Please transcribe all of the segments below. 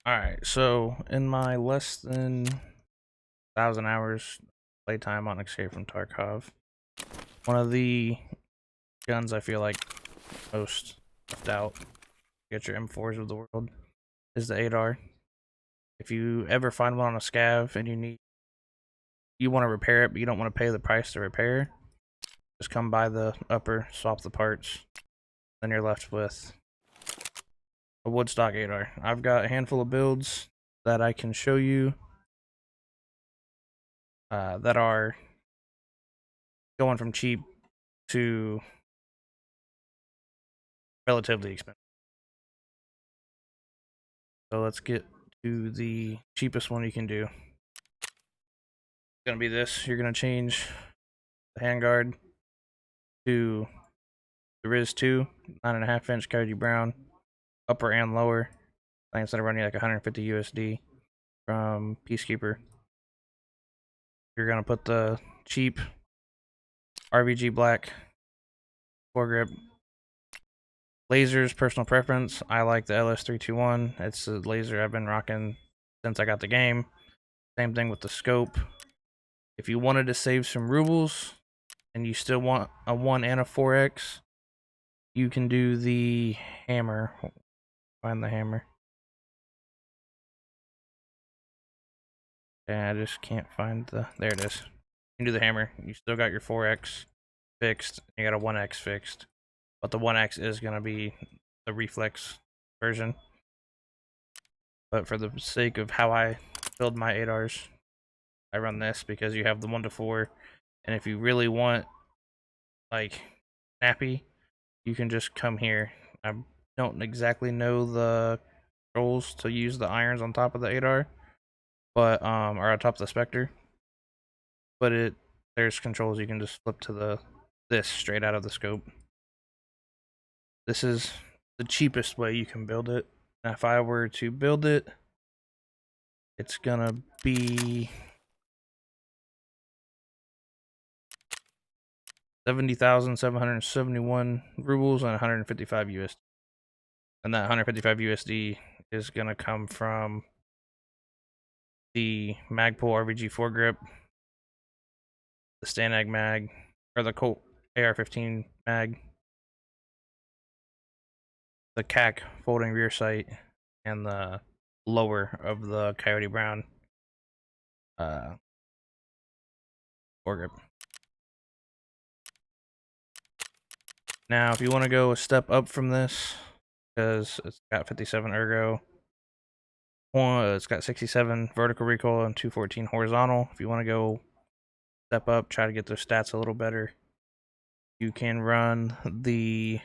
Alright, so in my less than 1,000 hours playtime on Escape from Tarkov, one of the guns I feel like most left out, get your M4s of the world, is the 8R. If you ever find one on a scav and you want to repair it, but you don't want to pay the price to repair, just come by the upper, swap the parts, then you're left with a Woodstock 8R. I've got a handful of builds that I can show you that are going from cheap to relatively expensive. So let's get to the cheapest one you can do. It's gonna be this. You're gonna change the handguard to the Riz 2, 9.5-inch Coyote Brown, upper and lower. I think instead of running like 150 USD from Peacekeeper, you're gonna put the cheap RBG Black foregrip. Lasers, personal preference. I like the LS321. It's a laser I've been rocking since I got the game. Same thing with the scope. If you wanted to save some rubles and you still want a 1 and a 4x, you can do the hammer. Find the hammer. Yeah, I just can't find the... There it is. You can do the hammer. You still got your 4x fixed. You got a 1x fixed. But the 1x is going to be the reflex version. But for the sake of how I build my 8Rs, I run this because you have the 1 to 4. And if you really want, like, snappy, you can just come here. I don't exactly know the controls to use the irons on top of the 8R, but or on top of the Spectre. But there's controls you can just flip to this straight out of the scope. This is the cheapest way you can build it. And if I were to build it, it's gonna be 70,771 rubles and 155 USD. And that 155 USD is gonna come from the Magpul RBG foregrip, the Stanag mag, or the Colt AR-15 mag, the CAC folding rear sight, and the lower of the Coyote Brown foregrip. Now, if you want to go a step up from this, because it's got 57 ergo, it's got 67 vertical recoil and 214 horizontal. If you want to go step up, try to get those stats a little better, you can run the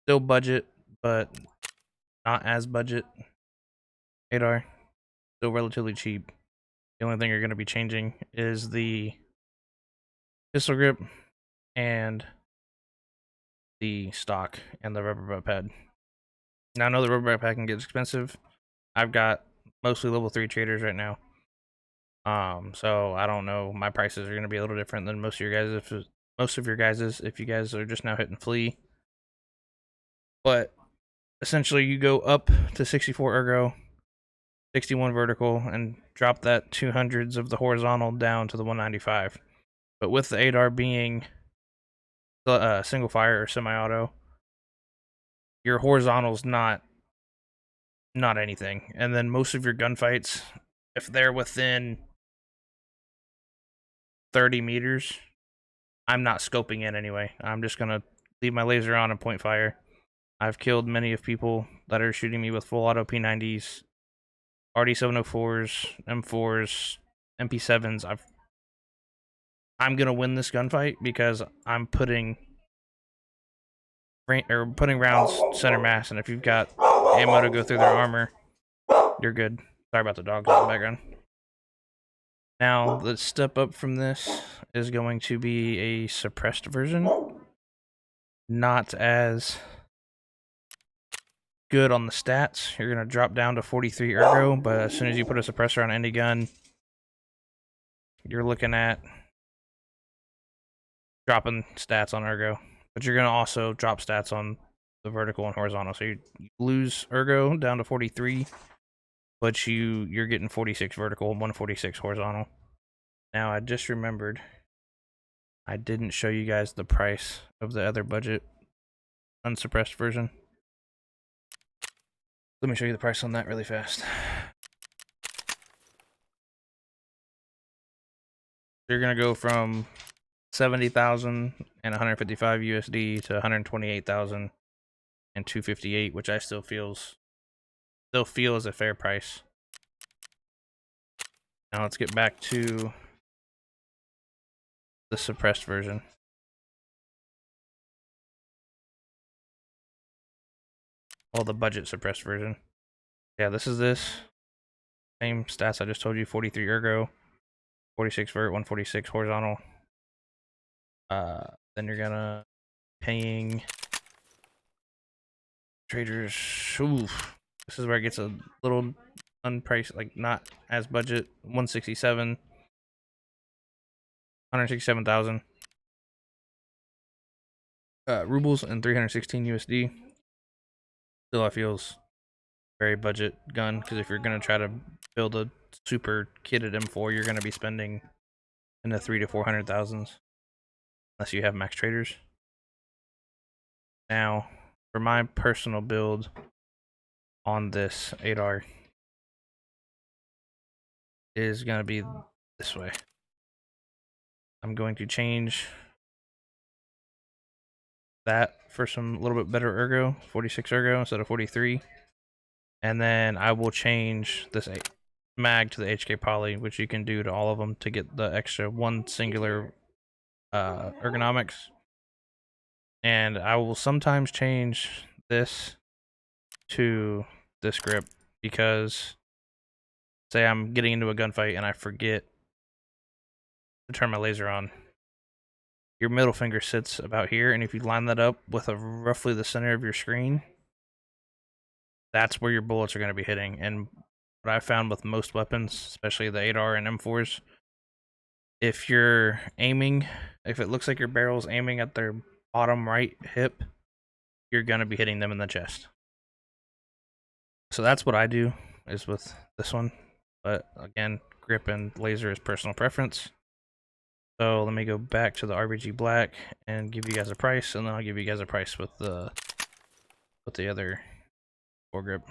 still budget, but not as budget 8R. Still relatively cheap. The only thing you're going to be changing is the pistol grip and the stock and the rubber butt pad. Now I know the rubber butt pad can get expensive. I've got mostly level 3 traders right now. So I don't know. My prices are going to be a little different than most of your guys'. If you guys are just now hitting flea. But essentially, you go up to 64 ergo, 61 vertical, and drop that 200s of the horizontal down to the 195. But with the 8R being single fire or semi-auto, your horizontal's not anything. And then most of your gunfights, if they're within 30 meters, I'm not scoping in anyway. I'm just gonna leave my laser on and point fire. I've killed many of people that are shooting me with full auto P90s, RD704s, M4s, MP7s. I'm gonna win this gunfight because I'm putting rounds center mass, and if you've got ammo to go through their armor, you're good. Sorry about the dogs in the background. Now, the step up from this is going to be a suppressed version. Not as good on the stats. You're going to drop down to 43 ergo, but as soon as you put a suppressor on any gun, you're looking at dropping stats on ergo. But you're going to also drop stats on the vertical and horizontal. So you lose ergo down to 43, but you're getting 46 vertical and 146 horizontal. Now I just remembered I didn't show you guys the price of the other budget unsuppressed version. Let me show you the price on that really fast. You're gonna go from 70,000 and 155 USD to 128,000 and 258, which I still feel is a fair price. Now let's get back to the suppressed version. Well, the budget suppressed version. Yeah, this is this. Same stats I just told you, 43 ergo, 46 vert, 146 horizontal. Then you're gonna paying traders. Oof. This is where it gets a little unpriced, like not as budget. 167, 167,000 rubles and 316 USD. Still, I feels very budget gun, because if you're gonna try to build a super kitted M4, you're gonna be spending in the 300 to 400,000s, unless you have max traders. Now, for my personal build on this 8R is gonna be this way. I'm going to change that for some little bit better ergo, 46 ergo instead of 43. And then I will change this mag to the HK poly, which you can do to all of them to get the extra one singular ergonomics. And I will sometimes change this to this grip, because say I'm getting into a gunfight and I forget to turn my laser on. Your middle finger sits about here, and if you line that up with roughly the center of your screen, that's where your bullets are going to be hitting. And what I found with most weapons, especially the 8R and M4s, if you're aiming, if it looks like your barrel's aiming at their bottom right hip, you're going to be hitting them in the chest. So that's what I do, is with this one. But again, grip and laser is personal preference. So let me go back to the RBG Black and give you guys a price, and then I'll give you guys a price with the other foregrip.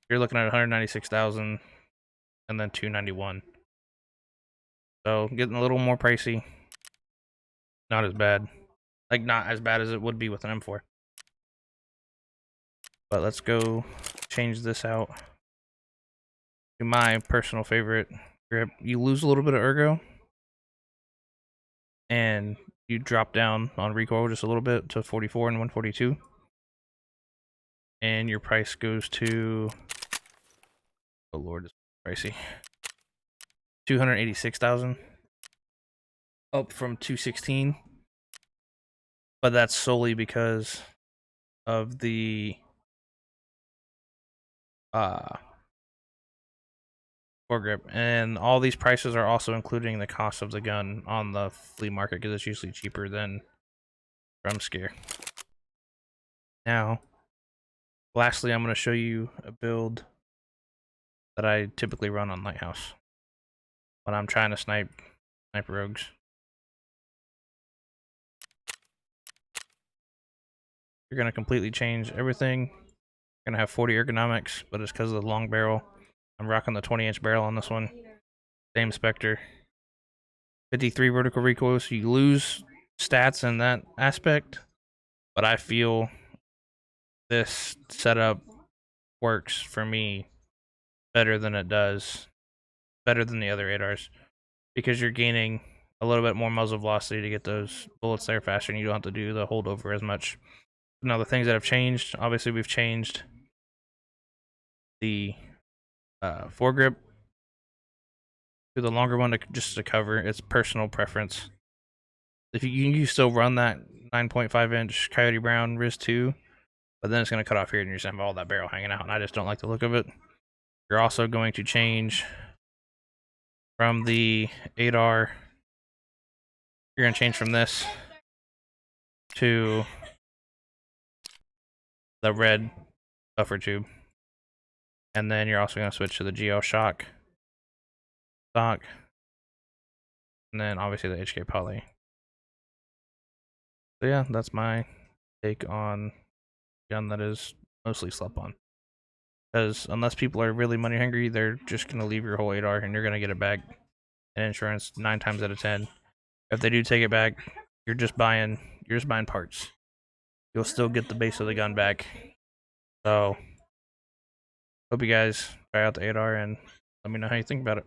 You're looking at 196,000 and then 291. So getting a little more pricey. Not as bad. Like, not as bad as it would be with an M4. But let's go change this out to my personal favorite grip. You lose a little bit of ergo, and you drop down on recoil just a little bit to 44 and 142. And your price goes to, oh lord, it's pricey, 286,000, up from 216. But that's solely because of the foregrip, and all these prices are also including the cost of the gun on the flea market, because it's usually cheaper than from Scare. Now, lastly, I'm going to show you a build that I typically run on Lighthouse when I'm trying to snipe rogues. You're going to completely change everything. You're going to have 40 ergonomics, but it's because of the long barrel. I'm rocking the 20-inch barrel on this one. Same Spectre. 53 vertical recoil, so you lose stats in that aspect, but I feel this setup works for me better than it does, better than the other 8Rs, because you're gaining a little bit more muzzle velocity to get those bullets there faster, and you don't have to do the holdover as much. Now, the things that have changed, obviously we've changed the foregrip to the longer one, just to cover. It's personal preference. If you still run that 9.5-inch Coyote Brown Riz 2, but then it's going to cut off here and you're just going to have all that barrel hanging out, and I just don't like the look of it. You're also going to change from the 8R, you're going to change from this to the red buffer tube. And then you're also going to switch to the GL shock stock. And then obviously the HK poly. So yeah, that's my take on gun that is mostly slept on. Because unless people are really money hungry, they're just going to leave your whole 8R and you're going to get it back in insurance 9 times out of 10. If they do take it back, you're just buying parts. You'll still get the base of the gun back. So hope you guys try out the 8R and let me know how you think about it.